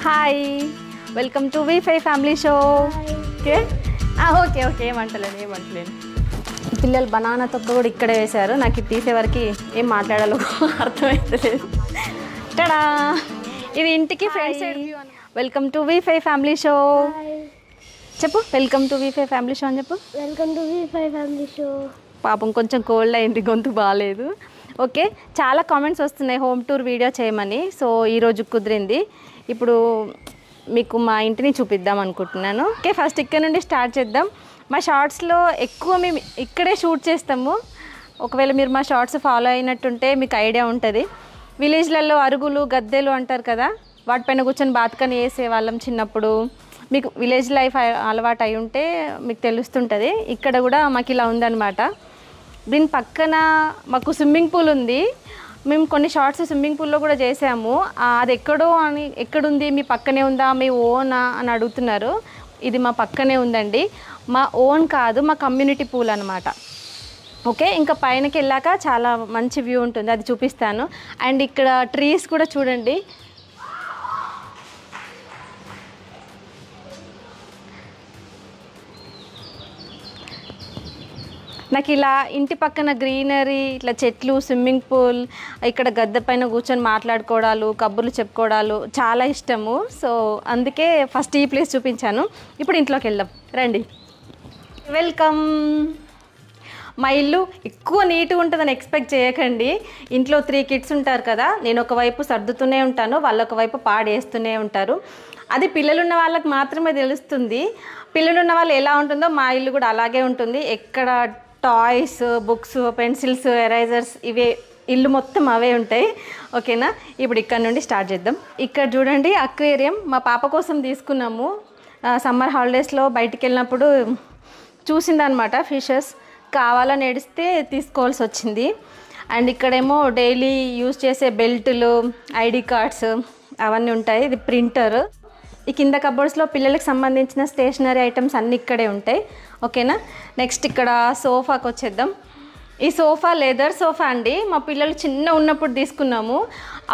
Hi welcome to వి5 family show. Okay okay okay ఏమంటలేను. పిల్లలు బనానా తొక్క కూడా ఇక్కడే వేశారు. నాకు ఇది తీసేవరకు ఏం మాట్లాడాలో అర్థమవుతలేదు. టడా, ఇది ఇంటికి ఫ్రెండ్స్. వెల్కమ్ టు వి5 ఫ్యామిలీ షో చెప్పు. వెల్కమ్ టు వి5 ఫ్యామిలీ షో అని చెప్పు. వెల్కమ్ టు వి5 ఫ్యామిలీ షో. పాపం కొంచెం కోల్డ్ అయింది, గొంతు బాగాలేదు. ఓకే, చాలా కామెంట్స్ వస్తున్నాయి హోమ్ టూర్ వీడియో చేయమని. సో ఈరోజు కుదిరింది. ఇప్పుడు మీకు మా ఇంటిని చూపిద్దాం అనుకుంటున్నాను. ఓకే, ఫస్ట్ ఇక్కడ నుండి స్టార్ట్ చేద్దాం. మా షార్ట్స్లో ఎక్కువ మేము ఇక్కడే షూట్ చేస్తాము. ఒకవేళ మీరు మా షార్ట్స్ ఫాలో అయినట్టుంటే మీకు ఐడియా ఉంటుంది. విలేజ్లలో అరుగులు గద్దెలు అంటారు కదా, వాటిపైన కూర్చొని బాత్కని వేసేవాళ్ళం చిన్నప్పుడు. మీకు విలేజ్ లైఫ్ అలవాటు అయి ఉంటే మీకు తెలుస్తుంటుంది. ఇక్కడ కూడా మాకు ఇలా ఉందన్నమాట. దీని పక్కన మాకు స్విమ్మింగ్ పూల్ ఉంది. మేము కొన్ని షార్ట్స్ స్విమ్మింగ్ పూల్లో కూడా చేసాము. అది ఎక్కడుంది, మీ పక్కనే ఉందా, మీ ఓనా అని అడుగుతున్నారు. ఇది మా పక్కనే ఉందండి. మా ఓన్ కాదు, మా కమ్యూనిటీ పూల్ అనమాట. ఓకే, ఇంకా పైనకి వెళ్ళాక చాలా మంచి వ్యూ ఉంటుంది, అది చూపిస్తాను. అండ్ ఇక్కడ ట్రీస్ కూడా చూడండి. నాకు ఇలా ఇంటి పక్కన గ్రీనరీ, ఇట్లా చెట్లు, స్విమ్మింగ్ పూల్, ఇక్కడ గద్దె పైన కూర్చొని మాట్లాడుకోవడాలు, కబుర్లు చెప్పుకోవడాలు చాలా ఇష్టము. సో అందుకే ఫస్ట్ ఈ ప్లేస్ చూపించాను. ఇప్పుడు ఇంట్లోకి వెళ్దాం రండి. వెల్కమ్. మా ఇల్లు ఎక్కువ నీట్గా ఉంటుందని ఎక్స్పెక్ట్ చేయకండి. ఇంట్లో 3 kids ఉంటారు కదా, నేను ఒకవైపు సర్దుతూనే ఉంటాను, వాళ్ళు ఒకవైపు పాడేస్తూనే ఉంటారు. అది పిల్లలున్న వాళ్ళకి మాత్రమే తెలుస్తుంది. పిల్లలున్న వాళ్ళు ఎలా ఉంటుందో మా ఇల్లు కూడా అలాగే ఉంటుంది. ఎక్కడ టాయ్స్, బుక్స్, పెన్సిల్స్, ఎరేజర్స్, ఇవే ఇల్లు మొత్తం అవే ఉంటాయి. ఓకేనా, ఇప్పుడు ఇక్కడ నుండి స్టార్ట్ చేద్దాం. ఇక్కడ చూడండి అక్వేరియం మా పాప కోసం తీసుకున్నాము. సమ్మర్ హాలిడేస్లో బయటికి వెళ్ళినప్పుడు చూసిందనమాట. ఫిషెస్ కావాలని ఏడిస్తే తీసుకోవాల్సి వచ్చింది. అండ్ ఇక్కడేమో డైలీ యూజ్ చేసే బెల్టులు, ఐడి కార్డ్స్ అవన్నీ ఉంటాయి. ఇది ప్రింటర్. ఈ కింద కబోర్డ్స్లో పిల్లలకు సంబంధించిన స్టేషనరీ ఐటమ్స్ అన్నీ ఇక్కడే ఉంటాయి. ఓకేనా, నెక్స్ట్ ఇక్కడ సోఫాకి వచ్చేద్దాం. ఈ సోఫా లెదర్ సోఫా అండి. మా పిల్లలు చిన్న ఉన్నప్పుడు తీసుకున్నాము.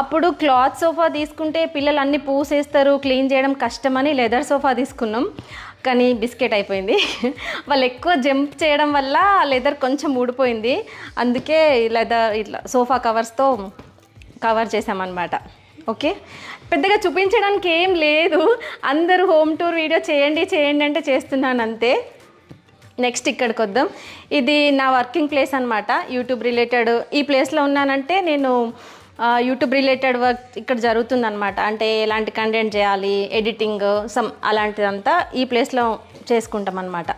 అప్పుడు క్లాత్ సోఫా తీసుకుంటే పిల్లలు అన్నీ పూసేస్తారు, క్లీన్ చేయడం కష్టమని లెదర్ సోఫా తీసుకున్నాం. కానీ బిస్కెట్ అయిపోయింది. వాళ్ళు ఎక్కువ జంప్ చేయడం వల్ల లెదర్ కొంచెం ఊడిపోయింది. అందుకే లెదర్ ఇట్లా సోఫా కవర్స్తో కవర్ చేసామన్నమాట. ఓకే, పెద్దగా చూపించడానికి ఏం లేదు. అందరూ హోమ్ టూర్ వీడియో చేయండి అంటే చేస్తున్నాను అంతే. నెక్స్ట్ ఇక్కడికి వద్దాం. ఇది నా వర్కింగ్ ప్లేస్ అనమాట. యూట్యూబ్ రిలేటెడ్ ఈ ప్లేస్లో ఉన్నానంటే నేను యూట్యూబ్ రిలేటెడ్ వర్క్ ఇక్కడ జరుగుతుందనమాట. అంటే ఎలాంటి కంటెంట్ చేయాలి, ఎడిటింగ్, అలాంటిదంతా ఈ ప్లేస్లో చేసుకుంటాం అనమాట.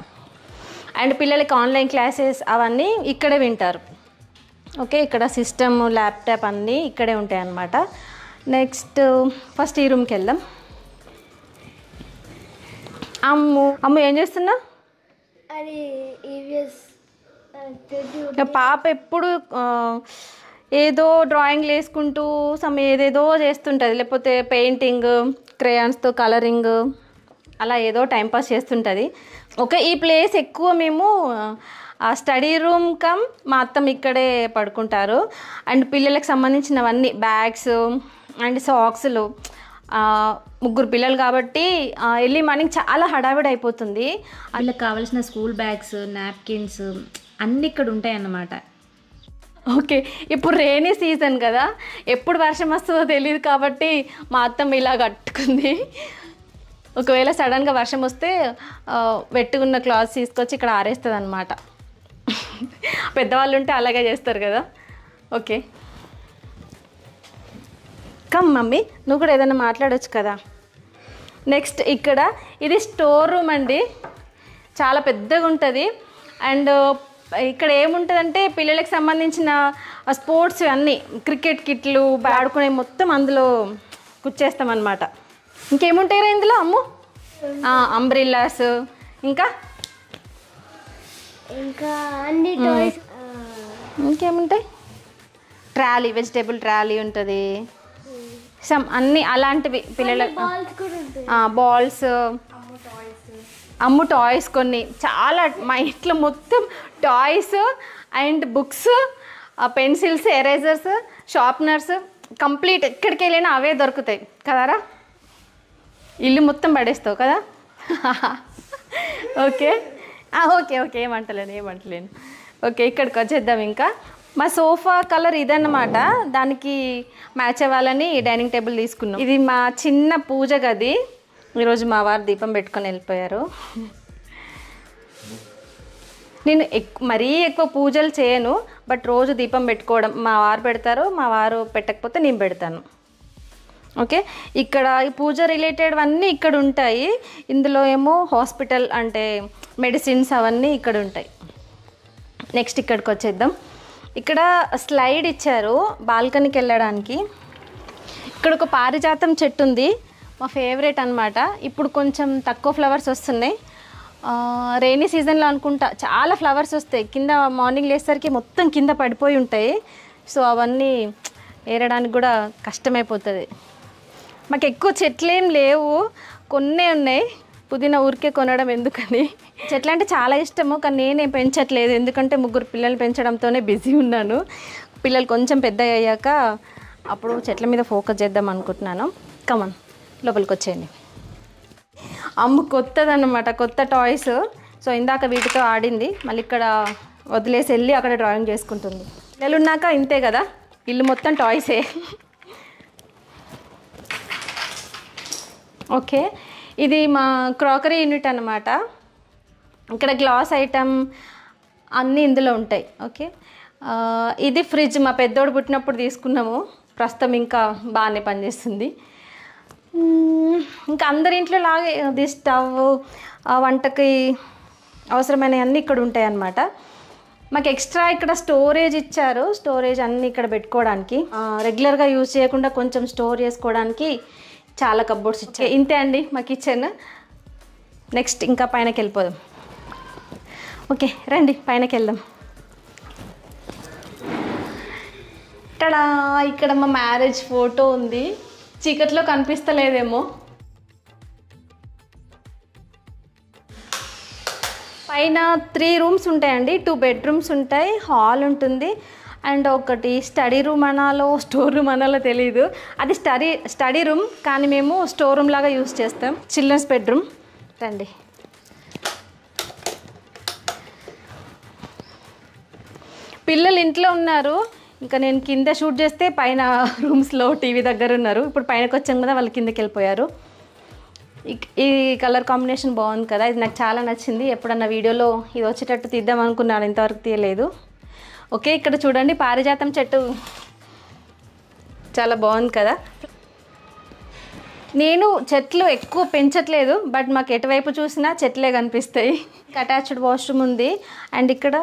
అండ్ పిల్లలకి ఆన్లైన్ క్లాసెస్ అవన్నీ ఇక్కడే వింటారు. ఓకే, ఇక్కడ సిస్టమ్, ల్యాప్టాప్ అన్నీ ఇక్కడే ఉంటాయి అన్నమాట. నెక్స్ట్ ఫస్ట్ ఈ రూమ్కి వెళ్దాం. అమ్ము ఏం చేస్తున్నా? పాప ఎప్పుడు ఏదో డ్రాయింగ్లు వేసుకుంటూ ఏదేదో చేస్తుంటుంది. లేకపోతే పెయింటింగ్, క్రేయాన్స్తో కలరింగ్, అలా ఏదో టైంపాస్ చేస్తుంటుంది. ఓకే, ఈ ప్లేస్ ఎక్కువ మేము స్టడీ రూమ్ కమ్ మా అత్తమ్మ ఇక్కడే పడుకుంటారు. అండ్ పిల్లలకు సంబంధించినవన్నీ బ్యాగ్స్ అండ్ సాక్స్లు, 3 పిల్లలు కాబట్టి ఎర్లీ మార్నింగ్ చాలా హడావిడి అయిపోతుంది. వాళ్ళకి కావాల్సిన స్కూల్ బ్యాగ్స్, నాప్కిన్స్ అన్నీ ఇక్కడ ఉంటాయి అన్నమాట. ఓకే, ఇప్పుడు రైనీ సీజన్ కదా, ఎప్పుడు వర్షం వస్తుందో తెలియదు కాబట్టి మా అత్తమ్మ ఇలా కట్టుకుంది. ఒకవేళ సడన్గా వర్షం వస్తే వెట్టుకున్న క్లాత్స్ తీసుకొచ్చి ఇక్కడ ఆరేస్తుంది అనమాట. పెద్దవాళ్ళు ఉంటే అలాగే చేస్తారు కదా. ఓకే, కమ్ మమ్మీ, నువ్వు కూడా ఏదైనా మాట్లాడవచ్చు కదా. నెక్స్ట్ ఇక్కడ ఇది స్టోర్ రూమ్ అండి. చాలా పెద్దగా ఉంటుంది. అండ్ ఇక్కడ ఏముంటుందంటే పిల్లలకు సంబంధించిన స్పోర్ట్స్ అన్నీ, క్రికెట్ కిట్లు, ఆడుకునే మొత్తం అందులో కూర్చేస్తామన్నమాట. ఇంకేముంటాయి ఇందులో అమ్ము? అంబ్రిల్లాస్, ఇంకా అన్ని టాయ్స్. ఇంకేముంటాయి? ట్రాలీ, వెజిటేబుల్ ట్రాలీ ఉంటుంది. అన్నీ అలాంటివి పిల్లలకు. బాల్స్, అమ్ము టాయ్స్ కొన్ని చాలా. మా ఇంట్లో మొత్తం toys and books, pencils, erasers, sharpeners complete. ఎక్కడికి వెళ్ళినా అవే దొరుకుతాయి కదరా. ఇల్లు మొత్తం పడేస్తావు కదా. ఓకే ఓకే ఓకే ఏమంటలేను. ఓకే, ఇక్కడికి వచ్చేద్దాం. ఇంకా మా సోఫా కలర్ ఇదన్నమాట, దానికి మ్యాచ్ అవ్వాలని డైనింగ్ టేబుల్ తీసుకున్నాం. ఇది మా చిన్న పూజ గది. ఈరోజు మా వారు దీపం పెట్టుకొని వెళ్ళిపోయారు. నేను మరీ ఎక్కువ పూజలు చేయను, బట్ రోజు దీపం పెట్టుకోవడం మా వారు పెడతారు, మా వారు పెట్టకపోతే నేను పెడతాను. ఓకే, ఇక్కడ ఈ పూజ రిలేటెడ్ అన్నీ ఇక్కడ ఉంటాయి. ఇందులో ఏమో హాస్పిటల్ అంటే మెడిసిన్స్ అవన్నీ ఇక్కడ ఉంటాయి. నెక్స్ట్ ఇక్కడికి వచ్చేద్దాం. ఇక్కడ స్లైడ్ ఇచ్చారు బాల్కనీకి వెళ్ళడానికి. ఇక్కడ ఒక పారిజాతం చెట్టు ఉంది, మా ఫేవరెట్ అనమాట. ఇప్పుడు కొంచెం తక్కువ ఫ్లవర్స్ వస్తున్నాయి. రెయినీ సీజన్లో అనుకుంటా చాలా ఫ్లవర్స్ వస్తాయి. కింద మార్నింగ్ లేసరికి మొత్తం కింద పడిపోయి ఉంటాయి. సో అవన్నీ ఏరడానికి కూడా కష్టమైపోతుంది. మాకు ఎక్కువ చెట్లు ఏం లేవు, కొన్నే ఉన్నాయి. పుదీనా ఊరికే కొనడం ఎందుకని. చెట్లు అంటే చాలా ఇష్టము, కానీ నేనేం పెంచట్లేదు, ఎందుకంటే 3 పిల్లలు పెంచడంతోనే బిజీ ఉన్నాను. పిల్లలు కొంచెం పెద్ద అయ్యాక అప్పుడు చెట్ల మీద ఫోకస్ చేద్దాం అనుకుంటున్నాను. కమన్ లోపలికి వచ్చేయండి. అమ్మ కొత్తదన్నమాట, కొత్త టాయ్స్. సో ఇందాక వీటితో ఆడింది, మళ్ళీ ఇక్కడ వదిలేసి వెళ్ళి అక్కడ డ్రాయింగ్ చేసుకుంటుంది. పిల్లలు ఉన్నాక ఇంతే కదా, ఇల్లు మొత్తం టాయ్సే. ఓకే, ఇది మా క్రాకరీ యూనిట్ అన్నమాట. ఇక్కడ గ్లాస్ ఐటమ్ అన్నీ ఇందులో ఉంటాయి. ఓకే, ఇది ఫ్రిడ్జ్ మా పెద్దోడు పుట్టినప్పుడు తీసుకున్నాము, ప్రస్తుతం ఇంకా బాగానే పనిచేస్తుంది. ఇంకా అందరి ఇంట్లో లాగే ఇది స్టవ్, వంటకి అవసరమైనవన్నీ ఇక్కడ ఉంటాయి అన్నమాట. మాకు ఎక్స్ట్రా ఇక్కడ స్టోరేజ్ ఇచ్చారు, స్టోరేజ్ అన్నీ ఇక్కడ పెట్టుకోవడానికి. రెగ్యులర్గా యూజ్ చేయకుండా కొంచెం స్టోర్ చేసుకోవడానికి చాలా కబోర్డ్స్ ఇచ్చాయి. ఇంతే అండి మా కిచెన్. నెక్స్ట్ ఇంకా పైనకి వెళ్ళిపోదాం. ఓకే రండి పైనకి వెళ్దాం. ఇక్కడ మా మ్యారేజ్ ఫోటో ఉంది, చీకట్లో కనిపిస్తలేదేమో. పైన 3 రూమ్స్ ఉంటాయండి, 2 బెడ్రూమ్స్ ఉంటాయి, హాల్ ఉంటుంది, అండ్ ఒకటి స్టడీ రూమ్ అనాలో స్టోర్ రూమ్ అనాలో తెలీదు. అది స్టడీ రూమ్, కానీ మేము స్టోర్ రూమ్ లాగా యూజ్ చేస్తాం. Children's bedroom. రండి. పిల్లలు ఇంట్లో ఉన్నారు, ఇంకా నేను కింద షూట్ చేస్తే పైన రూమ్స్లో టీవీ దగ్గర ఉన్నారు. ఇప్పుడు పైనకి వచ్చాం కదా, వాళ్ళు కిందకి వెళ్ళిపోయారు. ఈ కలర్ కాంబినేషన్ బాగుంది కదా, ఇది నాకు చాలా నచ్చింది. ఎప్పుడన్నా వీడియోలో ఇది వచ్చేటట్టు తీద్దాం అనుకున్నాను, ఇంతవరకు తీయలేదు. ఓకే, ఇక్కడ చూడండి పారిజాతం చెట్టు చాలా బాగుంది కదా. నేను చెట్లు ఎక్కువ పెంచట్లేదు, బట్ మాకు ఎటువైపు చూసినా చెట్లే కనిపిస్తాయి. అటాచ్డ్ వాష్రూమ్ ఉంది, అండ్ ఇక్కడ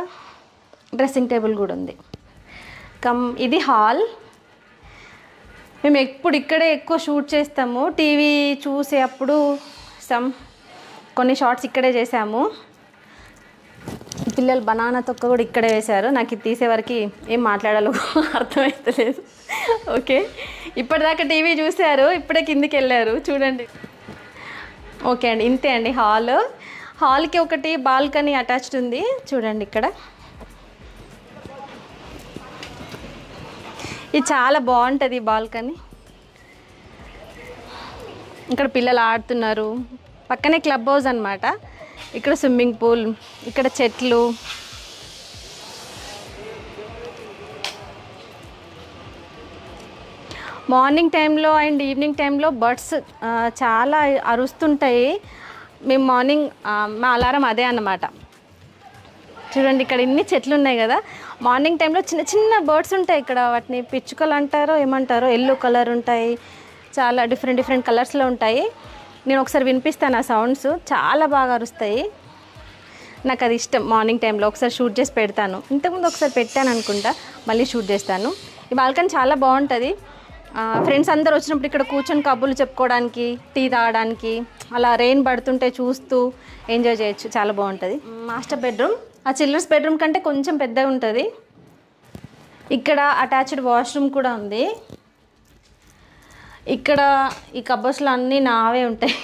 డ్రెస్సింగ్ టేబుల్ కూడా ఉంది. ఇది హాల్. మేము ఎప్పుడు ఇక్కడే ఎక్కువ షూట్ చేస్తాము, టీవీ చూసే అప్పుడు కొన్ని షార్ట్స్ ఇక్కడే చేసాము. పిల్లలు బనానా తొక్క కూడా ఇక్కడే వేశారు. నాకు ఇది తీసేవరకు ఏం మాట్లాడాలో అర్థమవుతలేదు. ఓకే, ఇప్పటిదాకా టీవీ చూశారు, ఇప్పుడే కిందికి వెళ్ళారు చూడండి. ఓకే అండి, ఇంతే అండి హాల్కి ఒకటి బాల్కనీ అటాచ్డ్ ఉంది చూడండి. ఇక్కడ ఇది చాలా బాగుంటుంది బాల్కనీ. ఇక్కడ పిల్లలు ఆడుతున్నారు, పక్కనే క్లబ్ హౌస్ అన్నమాట. ఇక్కడ స్విమ్మింగ్ పూల్, ఇక్కడ చెట్లు. మార్నింగ్ టైంలో అండ్ ఈవినింగ్ టైంలో బర్డ్స్ చాలా అరుస్తుంటాయి. మేము మార్నింగ్ మా అలారం అదే అన్నమాట. చూడండి ఇక్కడ ఇన్ని చెట్లు ఉన్నాయి కదా, మార్నింగ్ టైంలో చిన్న చిన్న బర్డ్స్ ఉంటాయి ఇక్కడ. వాటిని పిచ్చుకలు అంటారో ఏమంటారో, ఎల్లో కలర్ ఉంటాయి, చాలా డిఫరెంట్ కలర్స్లో ఉంటాయి. నేను ఒకసారి వినిపిస్తాను ఆ సౌండ్స్, చాలా బాగా అరుస్తాయి. నాకు అది ఇష్టం. మార్నింగ్ టైంలో ఒకసారి షూట్ చేసి పెడతాను. ఇంతకుముందు ఒకసారి పెట్టాను అనుకుంటా, మళ్ళీ షూట్ చేస్తాను. ఈ బాల్కనీ చాలా బాగుంటుంది. ఫ్రెండ్స్ అందరు వచ్చినప్పుడు ఇక్కడ కూర్చొని కబుర్లు చెప్పుకోవడానికి, టీ తాగడానికి, అలా రెయిన్ పడుతుంటే చూస్తూ ఎంజాయ్ చేయొచ్చు, చాలా బాగుంటుంది. మాస్టర్ బెడ్రూమ్ ఆ చిల్డ్రన్స్ బెడ్రూమ్ కంటే కొంచెం పెద్దగా ఉంటుంది. ఇక్కడ అటాచ్డ్ వాష్రూమ్ కూడా ఉంది. ఇక్కడ ఈ కబోర్డ్స్లో అన్నీ నావే ఉంటాయి.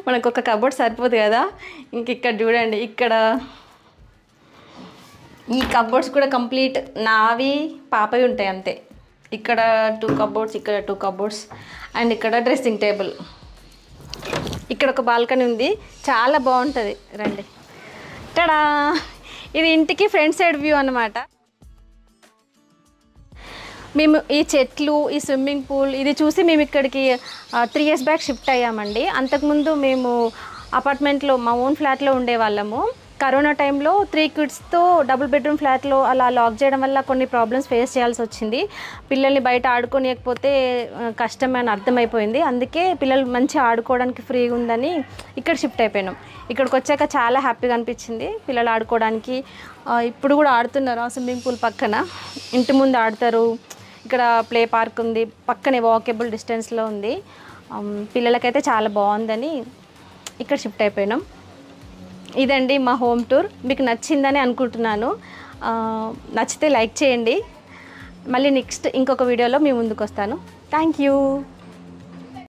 మనకు ఒక కబోర్డ్ సరిపోదు కదా. ఇంక ఇక్కడ చూడండి, ఇక్కడ ఈ కబోర్డ్స్ కూడా కంప్లీట్ నావి పాపవి ఉంటాయి అంతే. ఇక్కడ 2 కబోర్డ్స్, ఇక్కడ 2 కబోర్డ్స్, అండ్ ఇక్కడ డ్రెస్సింగ్ టేబుల్. ఇక్కడ ఒక బాల్కనీ ఉంది, చాలా బాగుంటుంది. రండి. టడా, ఇది ఇంటికి ఫ్రంట్ సైడ్ వ్యూ అన్నమాట. మేము ఈ చెట్లు, ఈ స్విమ్మింగ్ పూల్ ఇది చూసి మేము ఇక్కడికి 3 years బ్యాక్ షిఫ్ట్ అయ్యామండి. అంతకుముందు మేము అపార్ట్మెంట్లో మా ఓన్ ఫ్లాట్లో ఉండేవాళ్ళము. కరోనా టైంలో 3 kidsతో డబుల్ బెడ్రూమ్ ఫ్లాట్లో అలా లాక్ చేయడం వల్ల కొన్ని ప్రాబ్లమ్స్ ఫేస్ చేయాల్సి వచ్చింది. పిల్లల్ని బయట ఆడుకోనియకపోతే కష్టమని అర్థమైపోయింది. అందుకే పిల్లలు మంచిగా ఆడుకోవడానికి ఫ్రీగా ఉందని ఇక్కడ షిఫ్ట్ అయిపోయినాం. ఇక్కడికి వచ్చాక చాలా హ్యాపీగా అనిపించింది. పిల్లలు ఆడుకోవడానికి ఇప్పుడు కూడా ఆడుతున్నారు. ఆ స్విమ్మింగ్ పూల్ పక్కన ఇంటి ముందు ఆడతారు. ఇక్కడ ప్లే పార్క్ ఉంది, పక్కనే వాకబుల్ డిస్టెన్స్లో ఉంది. పిల్లలకైతే చాలా బాగుందని ఇక్కడ షిఫ్ట్ అయిపోయినాం. ఇదండి మా హోమ్ టూర్. మీకు నచ్చిందని అనుకుంటున్నాను. నచ్చితే లైక్ చేయండి. మళ్ళీ నెక్స్ట్ ఇంకొక వీడియోలో మీ ముందుకు వస్తాను. Thank you.